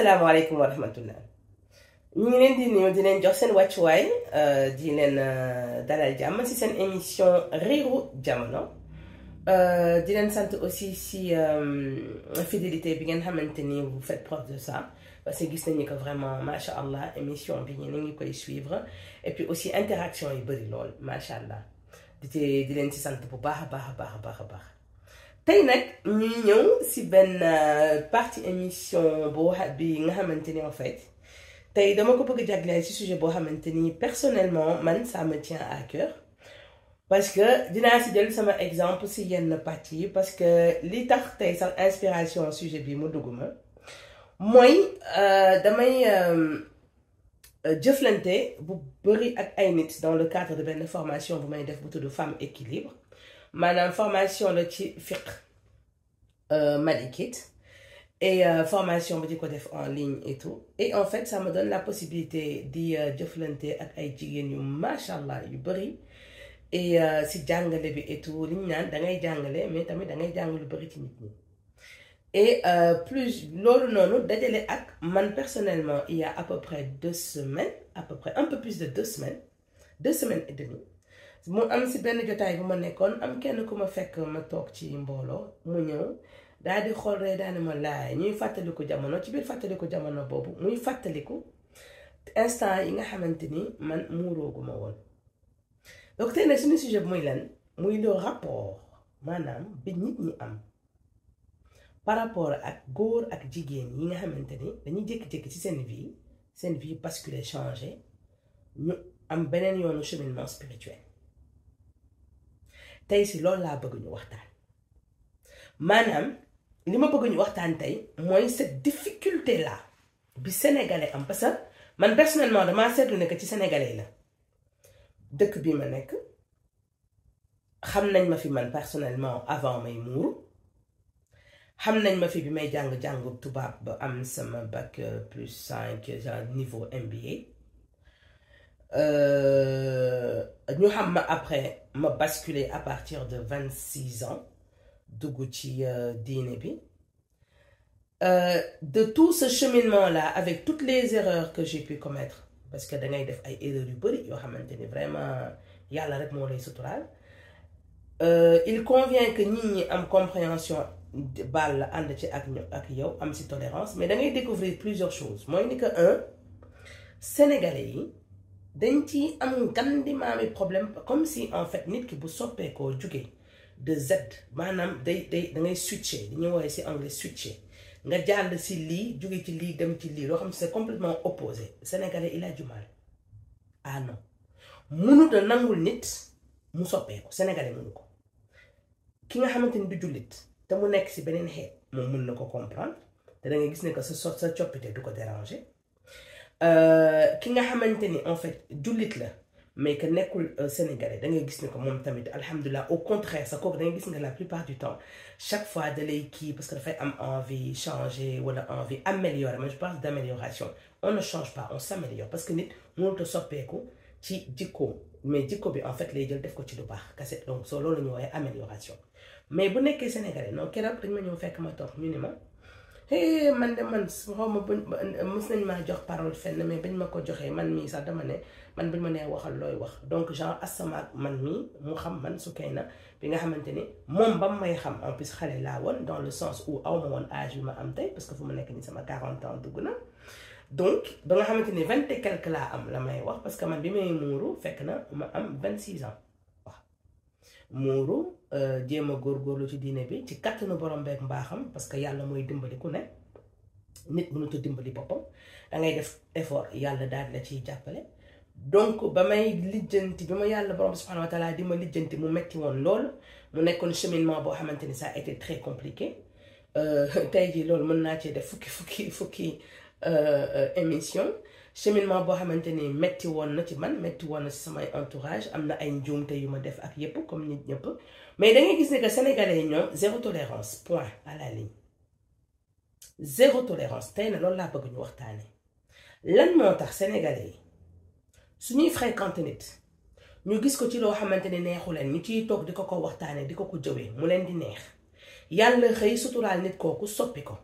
asalaamaaleykum wa rahmatullah ñu ngi leen di nuyu di leen jox seen wàccuwaay di leen dalal jàmm ci seen émission Riiru Jamono di leen sant aussi si fidélité bi ngeen xamante ni vous faites preuve de ça parce que gis nañu que vraiment macha allah émission bi ñu ngi koy suivre et puis aussi interaction yi bëri lool macha allah di leen ci sant bu baax a baax. tey nag ñuy ñëw si benn partie émission boo bi nga xamante ni en fait tey dama ko bëgg jagleel si sujet boo xamante ni personnellement man ça me tient à cœur parce que dinaa si jël sama exemple si yenn partie yi parce que li tax tey sax inspiration sujet bi mu dugg ma mooy damay jëflante bu bëri ak ay nit dans le cadre de benn formation bu may def bu tudd Femme Équilibre maanaam formation la ci fiqh malikite et formation bi di ko def en ligne et tout et en fait ça me donne la possibilité di jëflante ak ay jigéen yu machallah yu bëri et si jàngale bi et tout li ñu naan da ngay jàngale mais tamit da ngay jàng lu bëri ci nit ñi et plus loolu noonu dajale ak man personnellement il y a à peu près 2 semaines à peu près un peu plus de 2 semaines et demie mu am si benn jotaay bu ma nekkoon am kenn ku ma fekk ma toog ci mbooloo mu ñëw daal di xool rek daane ma laay ñuy fàttaliku jamono ci biir fàttaliku jamono boobu muy fàttaliku instant yi nga xamante ni man muurooguma woon donc tey nag suñu sujet bi muy lan muy le rapport maanaam bi nit ñi am par rapport ak góor ak jigéen yi nga xamante ni dañuy jékki-jékki ci seen vie basculer changer ñu am beneen yoonu cheminement spirituel tey si loolu laa bëgg ñu waxtaan maanaam li ma bëgg ñu waxtaan tey mooy cette difficulté là bi sénégalais am parce que man personnellement damaa seetlu ne que ci sénégalais la dëkk bi ma nekk xam nañ ma fi man personnellement avant may muuru xam nañ ma fi bi may jàng tubaab ba am sama bac plus 5 genre niveau MBA ñu xam ma après ma basculer à partir de 26 ans dugg ci diine bi de tout ce cheminement là avec toutes les erreurs que j'ai pu commettre parce que da ngay def ay erreurs yu bëri yoo xamante ni vraiment yàlla rek moo lay suturaal il convient que nit ñi am compréhension baal la ànd ci ak yow am si tolérance mais da ngay découvrir plusieurs choses mooy ni que sénégalais yi dañ ci am gandi maami problème comme si en fait nit ki bu soppeekoo jóge de Z maanaam da ngay switcher dañuy woowee si anglais switcher nga jàll si lii jóge ci lii dem ci lii loo xam c'est complètement opposé sénégalais il a du mal ah non mënut a nangul nit mu soppeeku sénégalais mënu ko ki nga xamante ni du jullit te mu nekk si beneen xeet moom mën na ko comprendre te da ngay gis ne que sa coppite du ko déranger ki nga xamante ni en fait jullit la mais que nekkul sénégalais da ngay gis ne que moom tamit alhamdulilah au contraire sa kooku da ngay gis nga la plupart du temps chaque fois da lay kii parce que dafay am envie changer wala envie améliorer mais je parle d'amélioration on ne change pas on s'améliore parce que nit mënut a soppeeku ci jikko mais jikko bi en fait lay jël def ko ci lu baax kese donc soo loolu la ñu woowee amélioration mais bu nekkee sénégalais non keroog dañ ma ñëw fekk ma toog ñu ni ma man de man xaw ma mës nañ maa jox parole fenn mais bañ ma ko joxee man mii sax dama ne man bañ ma nee waxal looy wax donc genre asamaak man mii mu xam man Soukeyna bi nga xamante ni moom ba may xam en plus xale laa woon dans le sens où aw ma woon âge bi ma am tey parce que fu ma nekk ni sama 40 ans dugg na donc ba nga xamante ni 20 et quelque laa am la may wax parce que man bi may muuru fekk na ma am 26 ans waaw muuru jéem a góorgóorlu ci diine bi ci kattanu borom beeg mbaaxam parce que yàlla mooy dimbali ku ne nit mënut a dimbali boppam da ngay def effort yàlla daal la ciy jàppale donc ba may lijjanti bi ma yàlla borom subhanahu wa taala di ma lijjanti mu metti woon lool mu nekkoon cheminement boo xamante ni ça a été très compliqué tey jii loolu mën naa cee def fukki émission cheminement boo xamante ni metti woon na ci man metti woon na ci samay entourage am na ay njuumte yu ma def ak yépp comme nit ñëpp mais da ngay gis ne que sénégalais yi ñoom zéro tolérance point à la ligne zéro tolérance tey na loolu laa bëgg ñu waxtaane lan moo tax sénégalais yi suñuy fréquenté nit ñu gis ko ci loo xamante ni neexu leen ñu ciy toog di ko waxtaane di ko jëwee mu leen di neex yàlla xëy suturaal nit kooku soppi ko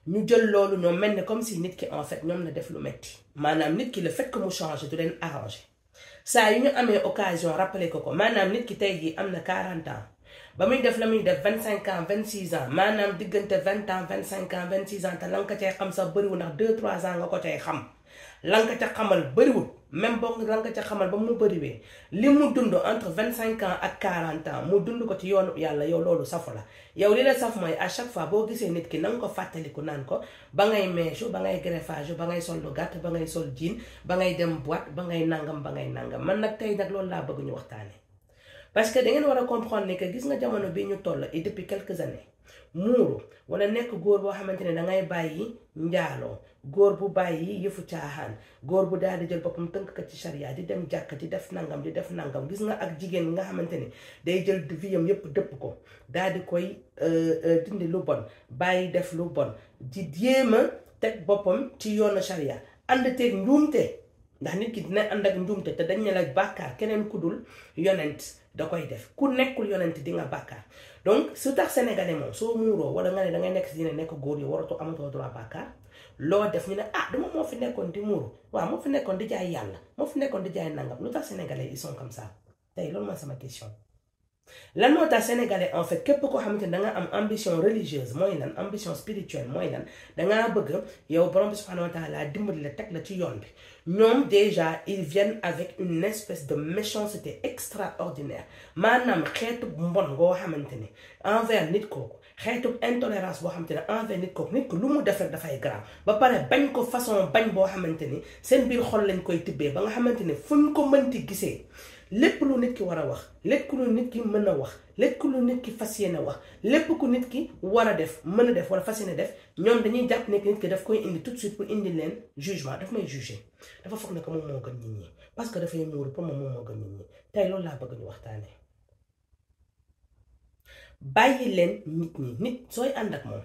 ñu jël loolu ñoom mel ne comme si nit ki en fait ñoom la def lu metti maanaam nit ki le fait que mu changé du leen arrangé saa yu ñu amee occasion rappelé ko maanaam nit ki tey jii am na 40 ans ba muy def la muy def 25 ans 26 ans maanaam diggante 20 ans 25 ans 26 ans te la nga ko cay xam sax bëriwul ndax 2-3 ans nga ko cay xam la nga ca xamal bëriwul même boo la nga ca xamal ba mu bëriwee li mu dund entre 25 ans ak 40 ans mu dund ko ci yoonu yàlla yow loolu safu la yow li la saf mooy à chaque fois boo gisee nit ki na nga ko fàttaliku naan ko ba ngay meesu ba ngay greffage ba ngay sol lu gàtt ba ngay sol jean ba ngay dem boîte ba ngay nangam man nag tey nag loolu laa bëgg ñu waxtaane parce que da ngeen war a comprendre ne que gis nga jamono bi ñu toll et depuis quelques années muuru wala nekk góor boo xamante ne dangay bàyyi njaaloo góor bu bàyyi yëfu caaxaan góor bu daal di jël boppam tënk ko ci charia di dem jàkk di def nangam gis nga ak jigéen nga xamante ne day jël viyam yëpp dëpp ko daal di koy dindi lu bon bàyyi def lu bon di jéem a teg boppam ci yoonu charia ànd teeg njuumte ndax nit ki dina ànd ak njuumte te dañ ne la bàkkaar keneen ku dul yonent da koy def ku nekkul yonent di nga bàkkaar donc su tax sénégalais moom soo muuroo wala nga ne dangay nekk si dina nekk góor yi waratoo amatoo droit bàkkaar loo def ñu ne dama moo fi nekkoon di muuru waaw moo fi nekkoon di jaay yàlla moo fi nekkoon di jaay nangam lu tax sénégalais ils sont comme ça tey loolu mooy sama question lan moo tax sénégalais en fait képp koo xamante ne danga am ambition religieuse mooy lan ambition spirituelle mooy lan dangaa bëgg yow borom bi subhanahu wa taala dimbali la teg la ci yoon bi ñoom déjà ils viennent avec une espèce de méchanceté extraordinaire maanaam xeetu mbon ngoo xamante ne envers nit kooku xeetu intolérance boo xamante ne envers nit kooku nit ko lu mu def rek dafay grave ba pare bañ ko façon bañ boo xamante ni seen biir xol lañ koy tibbee ba nga xamante ne fuñ ko mënti gisee lépp lu nit ki war a wax lépp lu nit ki mën a wax lépp lu nit ki fas yéene wax lépp ku nit ki war a def mën a def wala fas yéene def ñoom dañuy jàpp ne nit ki daf koy indi tout de suite pour indi leen jugement daf may juger dafa foog ne que moom moo gën nit ñi parce que dafay muuru pour moom moo gën nit ñi tey loolu laa bëgg ñu waxtaanee bàyyi leen nit sooy ànd ak moom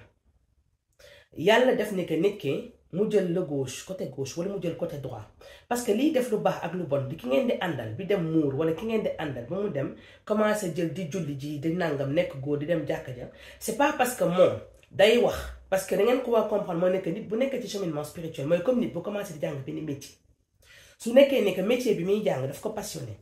yàlla def ne que nit ki mu jël le gauche côté gauche wala mu jël côté droit parce que liy def lu baax ak lu bon di ki ngeen di àndal bi dem muur wala ki ngeen di àndal ba mu dem commencé jël di julli ji di nangam nekk góor di dem jàkka ja c'est pas parce que moom day wax parce que da ngeen ko war comprendre mooy nekk nit bu nekkee ci cheminement spirituel mooy comme nit bu commencé di jàng benn métier su nekkee ne que métier bi muy jàng daf ko passionné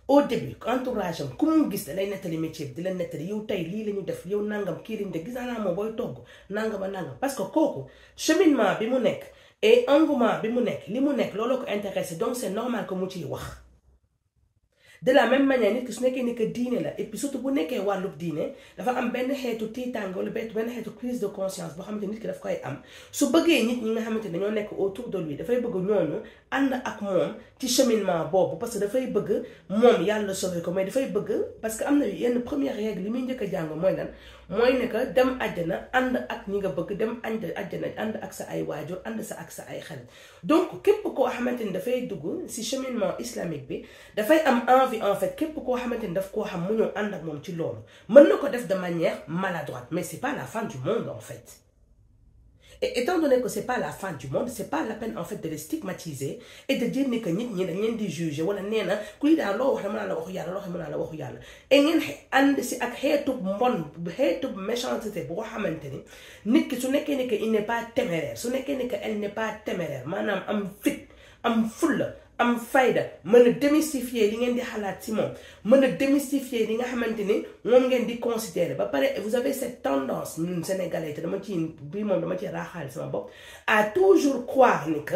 au début entourage am ku mu gis da lay nettali métier bi di la nettali yow tey lii la ñu def yow nangam kii lañu def gis naa moom booy togg nangam parce que kooku cheminement bi mu nekk et engouement bi mu nekk li mu nekk looloo ko intéressé donc c'est normal que mu ciy wax de la même manière nit ki su nekkee ni que diine la et puis surtout bu nekkee wàllub diine dafa am benn xeetu tiitàng wala benn xeetu prise de conscience boo xamante nit ki daf koy am su bëggee nit ñi nga xamante ne dañoo nekk autour de lui dafay bëgg ñooñu ànd ak moom ci cheminement boobu parce que dafay bëgg moom yàlla sauvé ko mais dafay bëgg parce que am na yenn première règle li muy njëkk a jàng mooy lan mooy ne que dem àjjana ànd ak ñi nga bëgg dem àjjana ànd ak sa ay waajur ànd sa ak sa ay xarit donc képp koo xamante ni dafay dugg si cheminement islamique bi dafay am envie en fait képp koo xamante ni daf koo xam mu ñëw ànd ak moom ci loolu mën na ko def de manière maladroite mais c'est pas la fin du monde en fait. Et étant donné que c'est pas la fin du monde, c'est pas la peine en fait de les stigmatiser et de dire que nit ñi dañ leen di juger wala nee na kuy daal loo wax ne mën naa la waxu yàlla loo xam ne mën naa la waxu yàlla et ngeen ànd si ak xeetu mbon xeetu méchanceté boo xamante ni nit ki su nekkee ni que il n'est pas téméraire su nekkee ni que elle n'est pas téméraire maanaam am fit am fulla am fayda mën a démystifier li ngeen di xalaat ci moom mën a démystifier li nga xamante ni moom ngeen di considérer ba pare vous avez cette tendance ñun sénégalais te dama ci bii moom dama ci raaxaale sama bopp à toujours croire ni que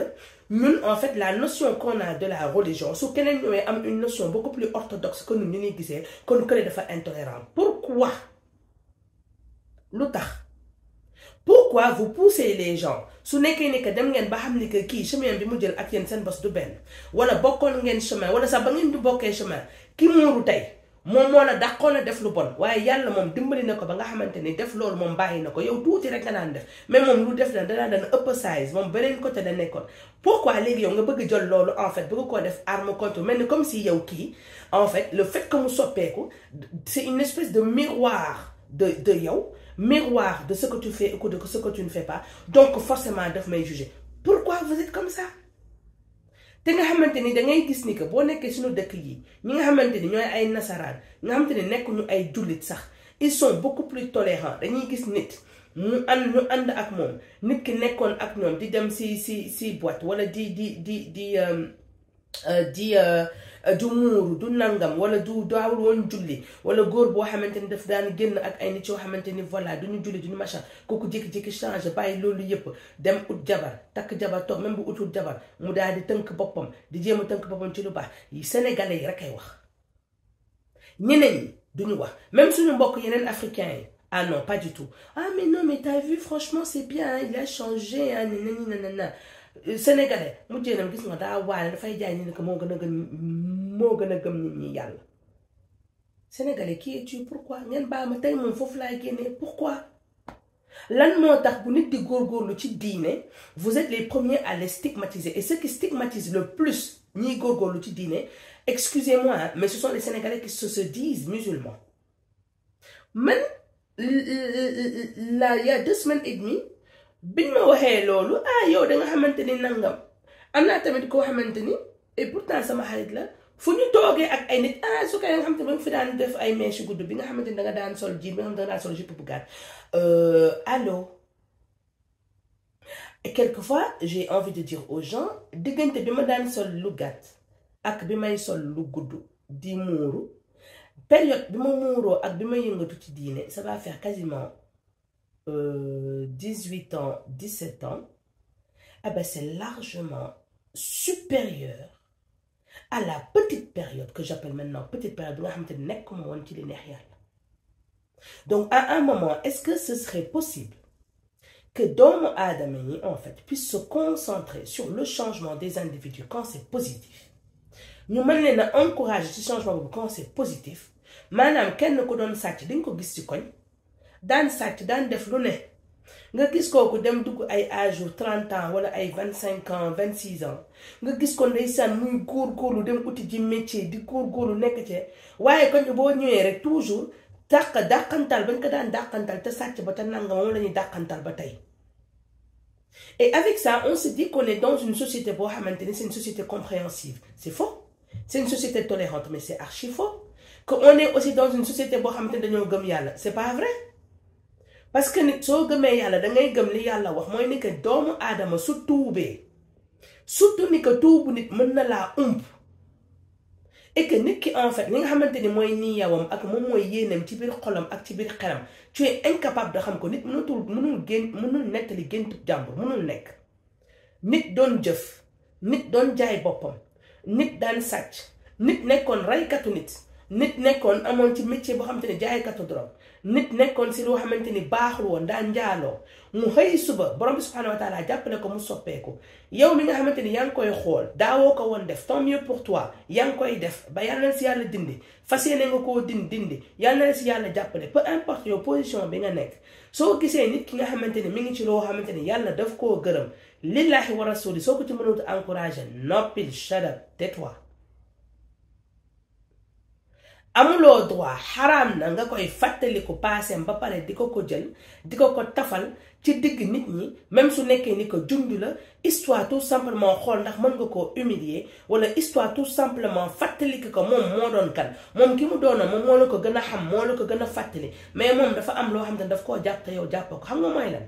ñun en fait la notion qu'on a de la religion su keneen ñëwee am une notion beaucoup plus orthodoxe que ñun ñu ñuy gisee kon kële dafa intolérant pourquoi lu tax pourquoi vous poussez les gens su nekkee ni que dem ngeen ba xam ni que kii chemin bi mu jël ak yéen seen bos du benn wala bokkoon ngeen chemin wala sax ba ngeen di bokkee chemin ki muuru tey moom moo la dàqoon a def lu bon waaye yàlla moom dimbali na ko ba nga xamante ni def loolu moom bàyyi na ko yow tuuti rek nga daan def mais moom lu def na danaa dana ëpp size moom beneen côté la nekkoon pourquoi léegi yow nga bëgg jël loolu en fait bëgg koo def arme contre mel ni comme si yow kii en fait le fait que mu soppeeku c'est une espèce de miroir de yow miroir de ce que tu fais ou de ce que tu ne fais pas donc forcément daf may juger pourquoi vous êtes comme ça te nga xamante ni da ngay gis ni que boo nekkee suñu dëkk yi ñi nga xamante ni ñooy ay nasaraan nga xamante ni nekk ñu ay jullit sax ils sont beaucoup plus tolérants dañuy gis nit ñu ànd ak moom nit ki nekkoon ak ñoom di dem si boîte wala du muuru du nangam wala du daawul woon julli wala góor boo xamante ni daf daan génn ak ay nit yoo xamante ni voilà duñu julli duñu machin kooku jékki-jékki changé bàyyi loolu yëpp dem ut jabar takk jabar toog même bu utul jabar mu daal di tënk boppam di jéem a tënk boppam ci lu baax yi sénégalais yi rek ay wax ñeneen ñi duñu wax même suñu mbokk yeneen africains yi ah non pas du tout ah mais non mais t'as vu franchement c'est bien hein, il a changé hein, nanana sénégalais mujjee nam gis nga daa waale dafay jaay ni que moo gën a gëm nit ñi yàlla sénégalais qui es-tu pourquoi ngeen baal ma tey moom foofu laay génnee pourquoi lan moo tax bu nit di góorgóorlu ci diine vous êtes les premiers à les stigmatiser et ceux qui stigmatisent le plus ñiy góorgóorlu ci diine excusez-moi hein, mais ce sont les sénégalais qui se disent musulmans man là il y a 2 semaines et demie biñ ma waxee loolu ah yow da nga xamante ni nangam am naa tamit koo xamante ni et pourtant sama xarit la fu ñu toogee ak ay nit ah su ko nga xamante ni ba nga fi daan def ay mèche gudd bi nga xamante ni da nga daan sol jean bi nga xamante ni da nga daan sol jupe bu gàtt allô et quelquefois j'ai envie de dire aux gens diggante bi ma daan sol lu gàtt ak bi may sol lu gudd di muuru période bi ma muuroo ak bi ma yëngatu ci diine ça va faire quasiment 18 ans, 17 ans, eh ben c'est largement supérieur à la petite période que j'appelle maintenant petite période. Donc à un moment, est-ce que ce serait possible que Doomu Aadama yi en fait puisse se concentrer sur le changement des individus quand c'est positif? Ñu mën leen a encourager ci changement boobu quand c'est positif. Maanaam kenn ko doon sàcc dañ ko gis ci koñ daan sàcc daan def lu ne nga gis kooku dem dugg ay âge 30 ans wala ay 25 ans 26 ans nga gis ko ndeysaan muy góorgóorlu dem uti ji métier di góorgóorlu nekk ci waaye kon boo ñëwee rek toujours dàqantal bañ ko daan dàqantal te sàcc ba te nanga moom la ñuy dàqantal ba tey. Et avec ça on se dit qu'on est dans une société boo xamante ni c'est une société compréhensive. C'est faux. C'est une société tolérante mais c'est archi faux. Qu'on est aussi dans une société boo xamante ni dañoo gëm yàlla c'est pas vrai. Parce que nit soo gëmee yàlla dangay gëm li yàlla wax mooy ni que doomu aadama su tuubee surtout ni que tuubu nit mën na laa et que nit ki en fait li nga xamante ni mooy nii yawam ak moom mooy yéenam ci biir xolam ak ci biir xelam tu es incapable de xam ko nit mënul nettali géntub jàmbur mënul nekk nit doon jëf nit doon jaay boppam nit daan sàcc nit nekkoon raykatu nit nekkoon amoon ci métier boo xamante ni jaaykatu drogue nit nekkoon si loo xamante ni baaxul woon daan njaaloo mu xëy suba borom bi subhanahu wa taala jàppale ko mu soppeeku yow mi nga xamante ni yaa ngi koy xool daawoo ko woon def tant mieux pour toi yaa ngi koy def ba yàlla na si yàlla dindi fas yéene nga koo dindi yàlla na si yàlla jàppale peu importe yow position bi nga nekk soo gisee nit ki nga xamante ni mi ngi ci loo xamante ni yàlla daf koo gërëm lillahi wa rasuli soo ko ci mënut encouragé noppil shut up tais-toi. amuloo droit xaraam na nga koy fàttaliku paaseem ba pare di ko jël di ko tafal ci digg nit ñi même su nekkee ni ko junj la histoire tout simplement xool ndax mën nga koo humilier wala histoire tout simplement fàttaliku ko moom moo doon kan moom ki mu doona moom moo la ko gën a xam moo la ko gën a fàttali mais moom dafa am loo xam ne daf koo jàpp te yow jàppoo ko xam nga mooy lan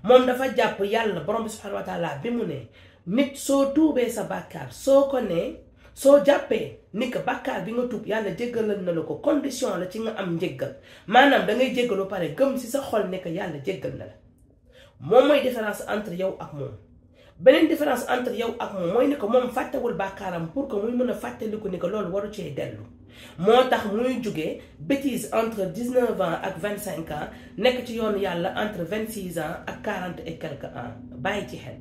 moom dafa jàpp yàlla borom bi subhanahu wa taala bi mu ne nit soo tuubee sa bàkkaar soo ko ne soo jàppee ni que bàkkaar bi nga tuub yàlla jéggalal na la ko condition la ci nga am njéggal maanaam da ngay jéggalu pare gëm si sa xol ne que yàlla jéggal na la moom mooy différence entre yow ak moom beneen différence entre yow ak moom mooy ni que moom fàttewul bàkkaaram pour que muy mën a fàttaliku ni que loolu waru cee dellu moo tax muy jugee bêtise entre 19 ans ak 25 ans nekk ci yoonu yàlla entre 26 ans ak 40 et quelques ans bàyyi ci xel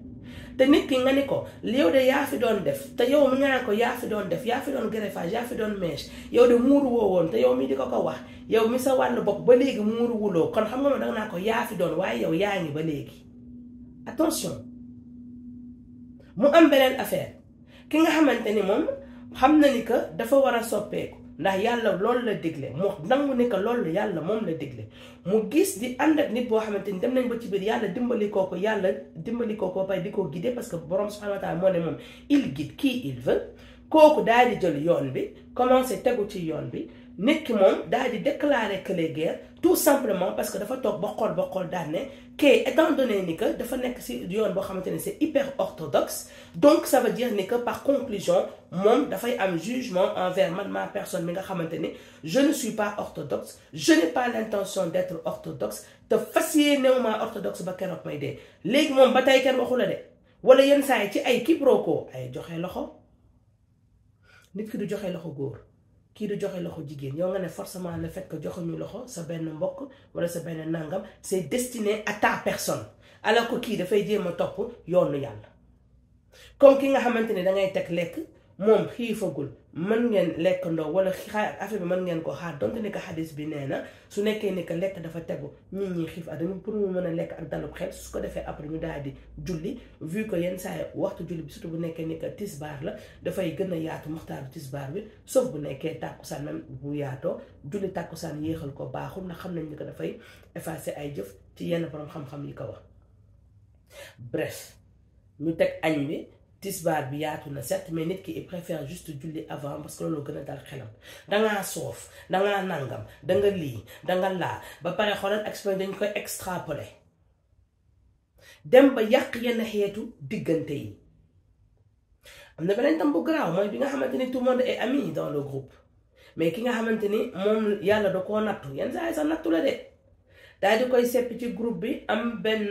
te nit ki nga ni ko yow de yaa fi doon def te yow mi nga naan ko yaa fi doon def yaa fi doon greffage yaa fi doon mèche yow de muuru woo woon te yow mi di ko wax yow mi sa wàllu bopp ba léegi muuru wuloo kon xam nga ma danga naa ko yaa fi doon waaye yow yaa ngi ba léegi attention mu am beneen affaire ki nga xamante ni moom xam na ni que dafa war a soppeeku ndax yàlla loolu la digle mu nangu ni que loolu yàlla moom la digle mu gis di ànd ak nit boo xamante ni dem nañ ba ci biir yàlla dimbali kooko pay di ko guider parce que borom subhanahu wa ta'ala moo ne moom il guide qui il veut kooku daal di jël yoon bi commencé tegu ci yoon bi nit ki moom daal di déclarer que les guerres tout simplement parce que dafa toog ba xool daan ne que étant donné ni que dafa nekk si yoon boo xamante ne c'est hyper orthodoxe donc ça veut dire ni que par conclusion moom dafay am jugement envers man ma personne mi nga xamante ni je ne suis pas orthodoxe je n'ai pas l'intention d'être orthodoxe te fas yéenewuma orthodoxe ba keroog may dee léegi moom ba tey kenn waxu la de wala yenn saa yi ci ay quiproquo ay joxe loxo nit ki du joxe loxo góor kii du joxe loxo jigéen yow nga ne forcément le fait que joxuñu loxo sa benn mbokk wala sa benn nangam c'est destiné à ta personne alors que kii dafay jéem a topp yoonu yàlla comme ki nga xamante ne dangay teg lekk moom xiifagul mën ngeen lekk ndoo wala affaire bi mën ngeen ko xaar donte ni ko xadis bi nee na su nekkee ni que lekk dafa tegu nit ñi xiif dañu pour mu mën a lekk ak dalub xel su ko defee après ñu daal di julli vu que yenn saa waxtu julli bi surtout bu nekkee ni que tisbaar la dafay gën a yaatu muxtaaru tisbaar bi sauf bu nekkee tàkkusaan même bu yaatoo julli tàkkusaan yéexal ko baaxul ndax xam nañ ni que dafay effacer ay jëf ci yenn borom xam-xam yi ko wax bref ñu teg añ bi tisbaar bi yaatu na certes mais nit ki il préfère juste julli avant parce que loolu gën a dal xelam dangaa soof dangaa nangam danga lii danga laa ba pare xoolal expérience dañ koy extrapoler dem ba yàq yenn xeetu diggante yi am na beneen tam bu garaaw mooy bi nga xamante ni tout le monde est ami dans le groupe mais ki nga xamante ni moom yàlla da koo nattu yenn saa yi sax nattu la de daal di koy seppi ci groupe bi am benn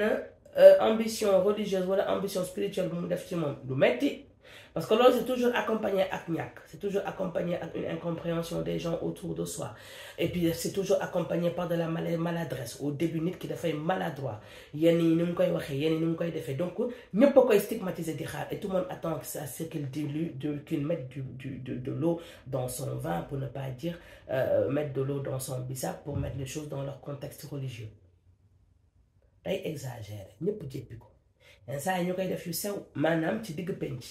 ambition religieuse ou ambition spirituelle bu mu def ci moom du metti parce que loolu c'est toujours accompagné ak ñàkk c'est toujours accompagné ak une incompréhension des gens autour de soi et puis c'est toujours accompagné par de la maladresse au début nit ki dafay maladroit yenn yi ni mu koy waxee yenn yi ni mu koy defee donc ñëpp a koy stigmatiser di xaar et tout le monde attend à ce qu'il dilue qu'il mette de l'eau dans son vin pour ne pas dire mettre de l'eau dans son bissap pour mettre les choses dans leur contexte religieux day exagéré ñëpp jéppi ko yenn saa yi ñu koy def yu sew maanaam ci digg penc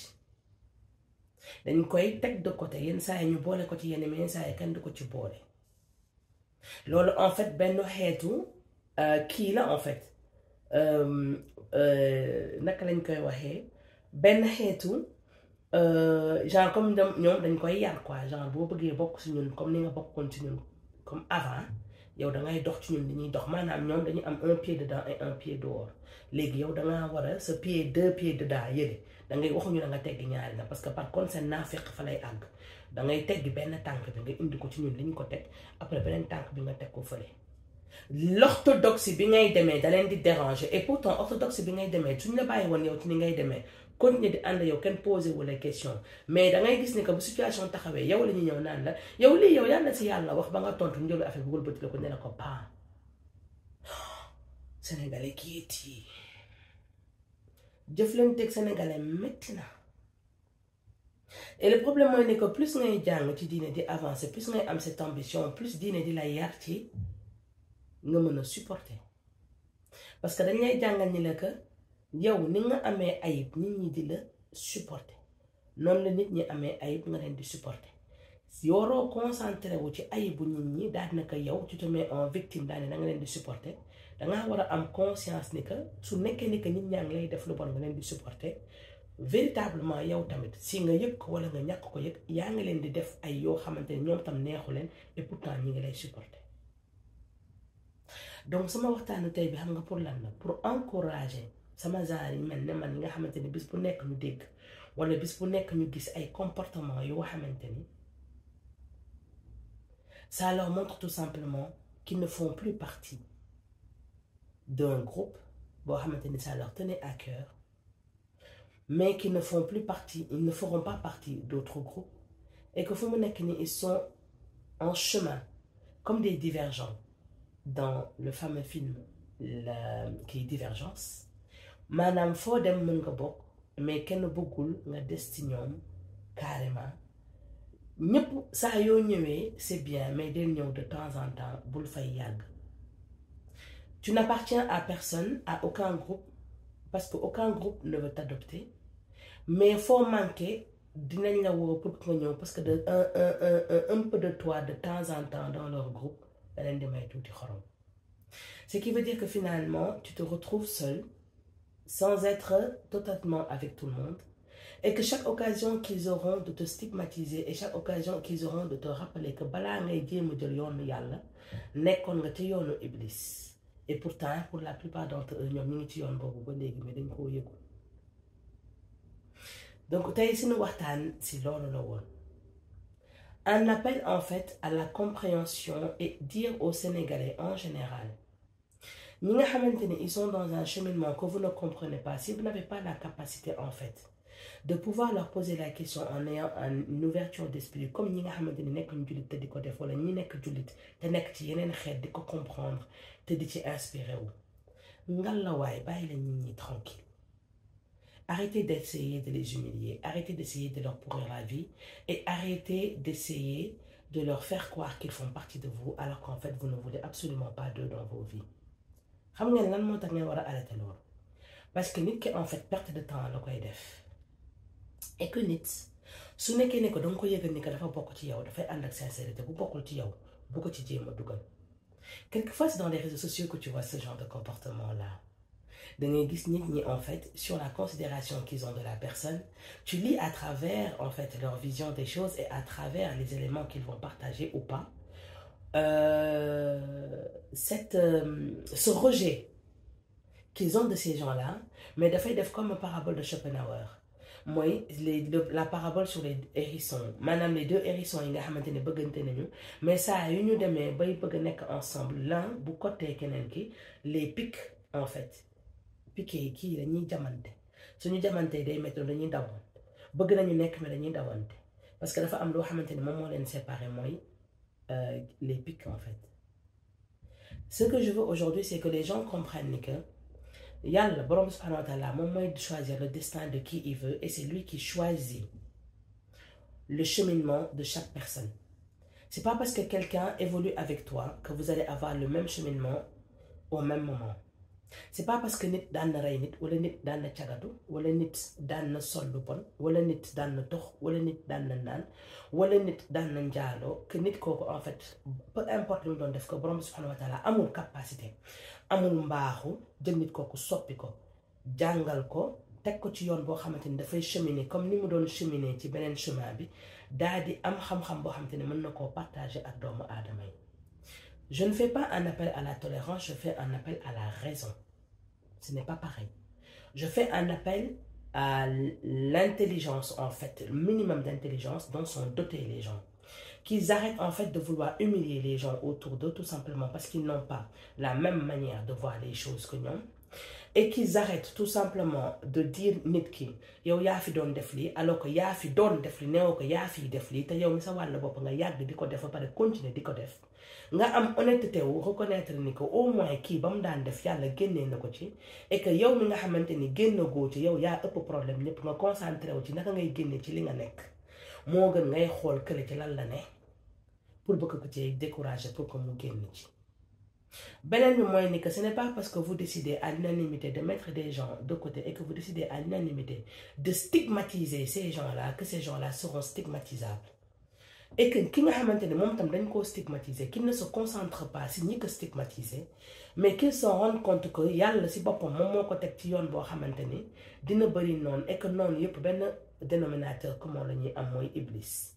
dañ koy teg de côté yenn saa yi ñu boole ko ci yenn mais yenn saa yi kenn du ko ci boole loolu en fait benn xeetu kii la en fait naka lañ koy waxee benn xeetu genre comme ñoom dañ koy yar quoi genre boo bëggee bokk ci ñun comme ni nga bokkoon ci ñun comme avant yow dangay dox ci ñun li ñuy dox maanaam ñoom dañuy am un pied dedans et un pied dehors léegi yow dangaa war a sa pied deux pieds dedans yële dangay waxuñu da nga teggi ñaari na parce que par contre seen naafeq fa lay àgg dangay teggi benn tànk bi nga indi ko ci ñun li ñu ko teg après beneen tànk bi nga teg ko fële l'orthodoxie bi ngay demee da leen di déranger et pourtant orthodoxie bi ngay demee suñ la bàyyi woon yow ci ni ngay demee continuer di ànd yow kenn posé wu la question mais dangay gis ni que bu situation taxawee yow la ñuy ñëw naan la yow lii yow yàlla si yàlla wax ba nga tontu njëlu affaire bi wëlbati la ko ne la ko paa sénégalais kii it yi jëflanteeg sénégalais métti na et le problème mooy ne que plus ngay jàng ci diine di avancer plus ngay am cette ambition plus diine di la yar ci nga mën a supporter parce que dañ lay jàngal ni la que yow ni nga amee ayib nit ñi di la supporter noonu la nit ñi amee ayib nga leen di supporter yoroo concentré wu ci ayibu nit ñi daal naka yow tu te mets en victime daal ne da nga leen di supporter dangaa war a am conscience ni que su nekkee ni que nit ñaa ngi lay def lu bon nga leen di supporter véritablement yow tamit si nga yëg ko wala nga ñàkk ko yëg yaa ngi leen di def ay yoo xamante ne ñoom tam neexu leen et pourtant ñi ngi lay supporter donc sama waxtaanu tey bi xam nga pour lan la pour encourager sama genre yi mel ne man yi nga xamante ni bis bu nekk ñu dégg wala bis bu nekk ñu gis ay comportement yoo xamante ni ça leur montre tout simplement qu'ils ne font plus partie d'un groupe boo xamante ni ça leur tenait à cœur mais qui ne font plus partie, ils ne feront pas partie d'autres groupes et que fu mu nekk ni ils sont en chemin comme des divergents dans le fameux film qui est Divergence maanaam foo dem mën nga bokk mais kenn bëggul nga des ci ñoom carrément ñëpp saa yoo ñëwee c'est bien mais del ñëw de temps en temps bul fay yàgg tu n'appartiens à personne à aucun groupe parce que aucun groupe ne veut t'adopter mais foo manqué dinañ la woo pour nga ñëw parce que un peu de toi de temps en temps dans leur groupe da leen di may tuuti xorom ce qui veut dire que finalement tu te retrouves seul sans être totalement avec tout le monde Et que chaque occasion qu'ils auront de te stigmatiser et chaque occasion qu'ils auront de te rappeler que balaa ngay jéem a jël yoonu yàlla nekkoon nga ci yoonu iblis. Et pourtant pour la plupart d'entre eux ñoom ñu ngi ci yoon boobu ba léegi mais dañ koo yëgul. Donc tey suñu waxtaan si loolu la woon. Un appel en fait à la compréhension et dire aux Sénégalais en général, ñi nga xamante ni ils sont dans un cheminement que vous ne comprenez pas, si vous n'avez pas la capacité en fait de pouvoir leur poser la question en ayant une ouverture d'esprit comme ñi nga xamante ni nekk ñu jullit te di ko def wala ñi nekk jullit te nekk ci yeneen xeet di ko comprendre te di ci inspiré wu ngal la waay bàyyi la nit ñi tranquille. Arrêtez d'essayer de les humilier, arrêtez d'essayer de leur pourrir la vie et arrêtez d'essayer de leur faire croire qu'ils font partie de vous alors qu'en fait vous ne voulez absolument pas d'eux dans vos vies. Xam ngeen lan moo tax ngeen war a arrêter loolu parce que nit ki en fait perte de temps la koy def et que nit su nekkee ne ko danga ko yëgal ni que dafa bokk ci yow dafay ànd ak sincérité bu bokkul ci yow bu ko ci jéem a dugal. Quelquefois c'est dans les réseaux sociaux que tu vois ce genre de comportement là. De nit en fait sur la considération qu'ils ont de la personne, tu lis à travers en fait leur vision des choses et à travers les éléments qu'ils vont partager ou pas ce rejet qu'ils ont de ces gens-là, mais dafay def comme une parabole de Schopenhauer. Moi, la parabole sur les hérissons, madame les deux hérissons yi nga xamante ne bëggante nañu mais ça yu ñu demee bay bëgg nekk ensemble l'un bu côté keneen ki les pics en fait. Piqué kii dañuy jamante suñu jamante day métti dañuy dawante bëgg nañu nekk mais dañuy dawante parce que dafa am loo xamante ni moom moo leen séparé mooy les pics en fait. Ce que je veux aujourd'hui c'est que les gens comprennent ni que yàlla borom subhanahu wa ta'ala moom mooy choisir le destin de qui il veut et c'est lui qui choisit le cheminement de chaque personne. C'est pas parce que quelqu'un évolue avec toi que vous allez avoir le même cheminement au même moment. C'est pas parce que nit daan na rey nit wala nit daan na cagatu wala nit daan na sol lu bon wala nit daan na tox wala nit daan na naan wala nit daan na njaaloo que nit kooku en fait peu importe lu mu doon def ko borom subhanahu wa ta'ala amul capacité amul mbaaxu jël nit kooku soppi ko jàngal ko teg ko ci yoon boo xamante ni dafay cheminer comme ni mu doon cheminer ci beneen chemin bi daal di am xam-xam boo xamante ni mën na koo partager ak doomu aadama yi. Je ne fais pas un appel à la tolérance, je fais un appel à la raison. Ce n'est pas pareil. Je fais un appel à l'intelligence, en fait, le minimum d'intelligence dont sont dotés les gens. Qu'ils arrêtent en fait de vouloir humilier les gens autour d'eux, tout simplement parce qu'ils n'ont pas la même manière de voir les choses que nous. Et qu'ils arrêtent tout simplement de dire nit ki yow yaa fi doon def lii alors que yaa fi doon def li neewoo ko yaa fi def lii te yow mi sa wàll bopp nga yàgg di ko def ba pare continuer di ko def nga am honnêteté wu reconnaître ni que au moins kii ba mu daan def yàlla génnee na ko ci et que yow mi nga xamante ni génn goo ci yow yaa ëpp problème ñëpp nga concentré wu ci naka ngay génne ci li nga nekk moo gën ngay xool kële ci lan la ne pour bëgg ko ci décourager pour que mu génn ci. Benen bi mooy ni que ce n'est pas parce que vous décidez à l'unanimité de mettre des gens de côté et que vous décidez à l'unanimité de stigmatiser ces gens-là que ces gens-là seront stigmatisables. Et que ki nga xamante ne moom tam dañ koo stigmatiser qu'il ne se concentre pas si ñi ko stigmatiser mais qu'il se rende compte que yàlla si boppam moom moo ko teg ci yoon boo xamante ni dina bëri noonu et que noonu yëpp benn dénominateur commun la ñuy am mooy Iblis.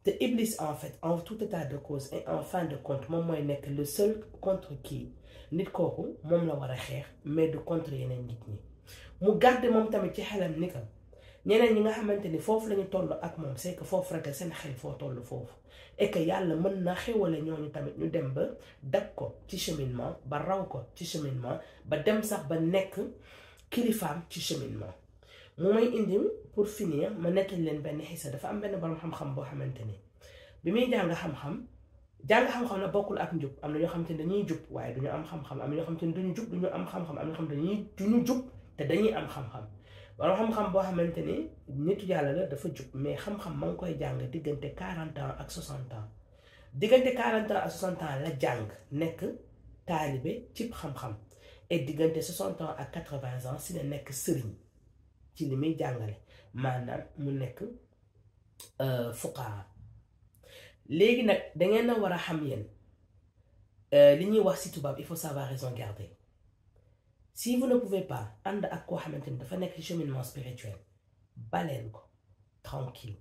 te Iblis en fait en tout état de cause et en fin de compte moom mooy nekk le seul contre qui nit kooku moom la war a xeex mais du contre yeneen nit ñi mu garder moom tamit ci xelam ni que ñeneen ñi nga xamante ni foofu la ñu toll ak moom c'est que foofu rek seen xel foo toll foofu et que yàlla mën na xewale ñooñu tamit ñu dem ba dab ko ci cheminement ba raw ko ci cheminement ba dem sax ba nekk kilifaam ci cheminement. mu may indi pour finir ma nettali leen benn xisa dafa am benn borom xam-xam boo xamante ni bi muy jàng xam-xam na bokkul ak njub am na ñoo xamante ni dañuy jub waaye duñu am xam-xam am na ñoo xamante ni duñu jub duñu am xam-xam am na ñoo xamante ni duñu jub te dañuy am xam-xam borom xam-xam boo xamante ni nitu yàlla la dafa jub mais xam-xam ma ngi koy jàng diggante 40 ans ak 60 ans diggante 40 ans ak 60 ans la jàng nekk taalibe ci xam-xam et diggante 60 ans ak 80 ans si la nekk sëriñ ci li muy jàngale maanaam mu nekk fuqaha léegi nag dangeen a war a xam yéen li ñuy wax ci tubaab il faut savoir raison garder si vous ne pouvez pas ànd ak koo xamante ni dafa nekk ci cheminement spirituel baleen ko tranquille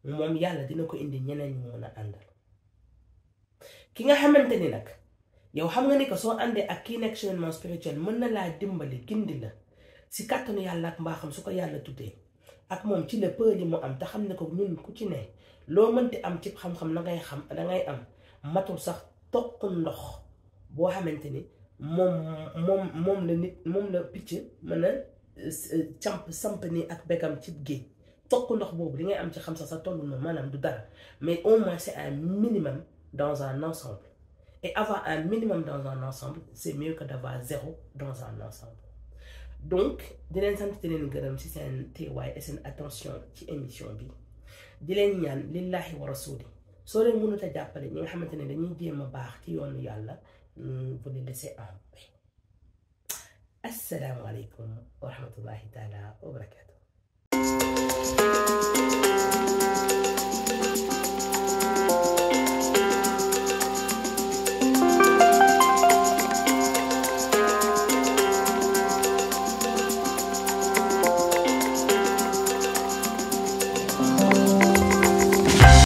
moom yàlla dina ko indi ñeneen ñu mën a àndal ki nga xamante ni nag yow xam nga ni que soo àndee ak kii nekk cheminement spirituel mën na laa dimbali gindi la si kàttanu yàlla ak mbaaxam su ko yàlla tuddee ak moom ci la peur yi mu am te xam ne ko ñun ku ci ne loo mënti am ci xam-xam dangay am matul sax toq ndox boo xamante ni moom la nit moom la picc mën a samp ni ak bekam ci géej toq ndox boobu li ngay am ci xam sax sa tollu noonu maanaam du dara mais au moins c'est un minimum dans un ensemble et avoir un minimum dans un ensemble c'est mieux que d'avoir zéro dans un ensemble donc di leen sant di leen gërëm ci seen teewaay et seen attention ci émission bi di leen ñaan lillahi wa rasuli soo leen mënut a jàppale ñi nga xamante ne dañuy jéem a baax ci yoonu yàlla vous les laissez en paix. Assalamu alaikum wa rahmatullahi ta'ala wa barakatuh.